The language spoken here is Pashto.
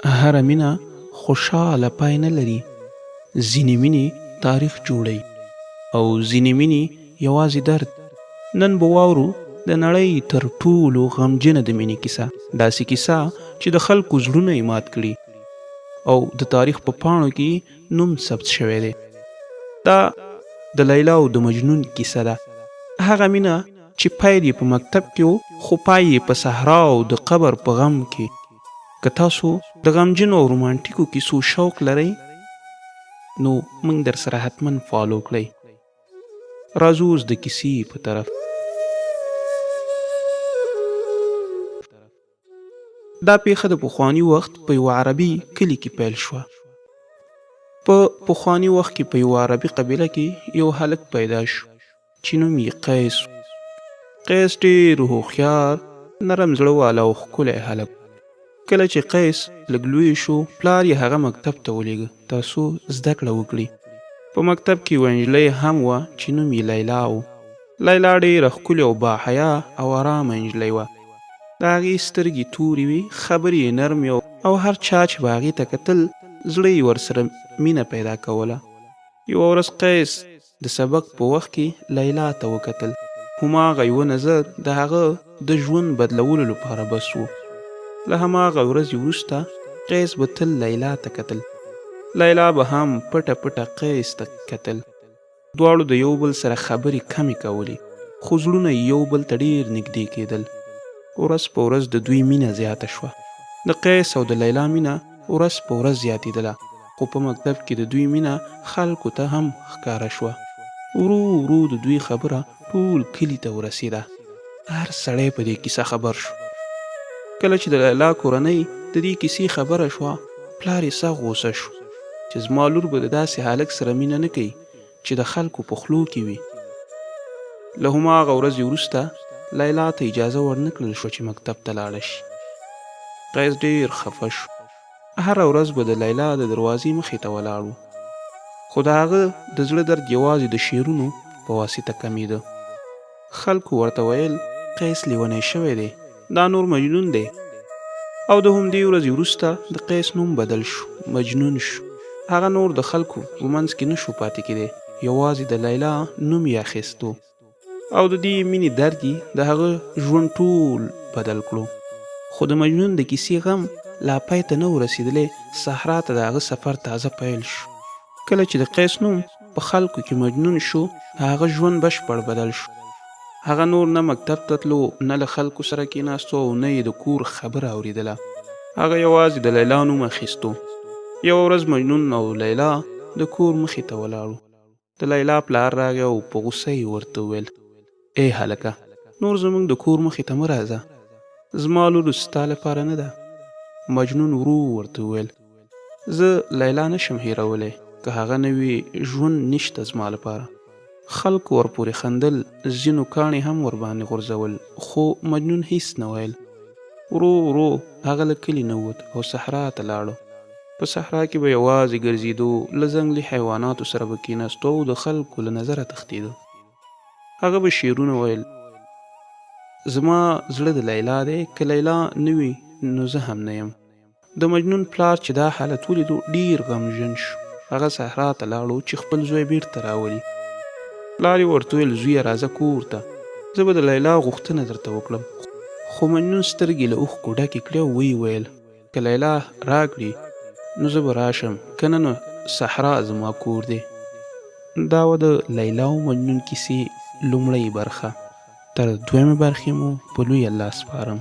هره مینه خوشحاله پای نه لري. ځینې مینې تاریخ جوړوي او ځینې مینې یوازې درد. نن به واورو د نړۍ تر ټولو غمجنه د مینې کیسه، داسې کیسه چې د خلکو زړونه یې مات کړي او د تاریخ په پاڼو کې نوم ثبت شوی دی. دا د لیلا او د مجنون کیسه ده. هغه مینه چې پیل یې په مکتب کې و، خو پای یې په صحرا او د قبر په غم کې. که تاسو د غمجنو او رومانټیکو کیسو شوق لرئ نو موږ در سره حتما فالو کړئ. راځو اوس د کیسې په طرف. دا پیښه د پخواني وخت په یو عربي کلي کې پیل شوه. په پخواني وخت کې په یو عربي قبیله کې یو هلک پیدا شو چې نوم یې قیس. قیس ډېر هوښیار، نرم زړه والا او ښکلی هلک. کله چې قیس لږ لوی شو، پلار یې هغه مکتب ته ولېږه ترڅو زده کړه وکړي. په مکتب کې یوه نجلۍ هم وه چې نوم یې لیلا و. لیلا ډېره ښکلې او باحیا او ارامه نجلۍ وه. د هغې سترګې تورې وې، خبرې یې نرمې او هر چا چې به هغې ته کتل زړه یې ورسره مینه پیدا کوله. یوه ورځ قیس د سبق په وخت کې لیلا ته وکتل. هماغه یوه نظر د هغه د ژوند بدلولو لپاره بس و. له هماغه ورځې وروسته قیس به تل لیلا ته کتل. لیلا به هم پټه پټه قیس ته کتل. دواړو د یو بل سره خبرې کمې کولې، خو زړونه یو بل ته ډېر نږدې کېدل. ورځ په ورځ د دوی مینه زیاته شوه. د قیس او د لیلا مینه ورځ په ورځ زیاتېدله، خو په مکتب کې د دوی مینه خلکو ته هم ښکاره شوه. ورو ورو د دوی خبره ټول کلي ته ورسېده. هر سړی په دې کیسه خبر شو. کله چې د لیلا کورنۍ د دې کیسې خبره شوه، پلار یې سخت غوسه شو چې زما لور به د داسې هلک سره مینه نه کوي چې د خلکو په خولو کې وي. له هماغه ورځې وروسته لیلا ته اجازه ورنه کړل شوه چې مکتب ته لاړه شي. قیس ډېر خفه شو. هره ورځ به د لیلا د دروازې مخې ته ولاړ و، خو د هغه د زړه درد یوازې د شعرونو په واسطه کمېده. خلکو ورته ویل قیس لیونی شوی دی، دا نور مجنون دی. او د همدې ورځې وروسته د قیس نوم بدل شو، مجنون شو. هغه نور د خلکو په منځ کې نه شو پاتې کېدی، یوازې د لیلا نوم یې اخیستو. او د دې مینې درد یې د هغه ژوند ټول بدل کړو. خو د مجنون د کیسې غم لا پای ته نه و رسېدلی. صحرا ته د هغه سفر تازه پیل شو. کله چې د قیس نوم په خلکو کې مجنون شو، هغه ژوند بشپړ بدل شو. هغه نور نه مکتب ته تلو، نه له خلکو سره کېناستو او نه یې د کور خبره اورېدله. هغه یوازې د لیلا نوم اخیستو. یوه ورځ مجنون او لیلا د کور مخې ته ولاړو. د لیلا پلار راغی او په غوسه یې ورته وویل: ای هلکه، نور زموږ د کور مخې ته مه راځه، زما لور ستا لپاره نه ده. مجنون ورو ورته وویل: زه لیلا نشم هیرولی، که هغه نه وي ژوند نشته زما لپاره. خلکو ورپورې خندل، ځینو کاڼي هم ورباندې غورځول، خو مجنون هیڅ نه ویل. ورو ورو هغه له کلي نه ووت او صحرا ته لاړو. په صحرا کې به یوازې ګرځېدو، له ځنګلي حیواناتو سره به کېناستو او د خلکو له نظره تښتېده. هغه به شعرونه ویل: زما زړه د لیلا دی، که لیلا نه وي نو زه هم نه یم. د مجنون پلار چې دا حالت ولیدو ډېر غمژن شو. هغه صحرا ته لاړو چې خپل زوی بیرته راولي. پلار یې ورته ویل: زویه راځه کور ته، زه به د لیلا غوښتنه درته وکړم. خو مجنون سترګې له اوښکو ډکې کړې او ویې ویل: که لیلا راکړي نو زه به راشم، که نه نو صحرا زما کور دی. دا و د لیلا او مجنون کیسې لومړۍ برخه. تر دویمې برخې مو په لوی الله سپارم.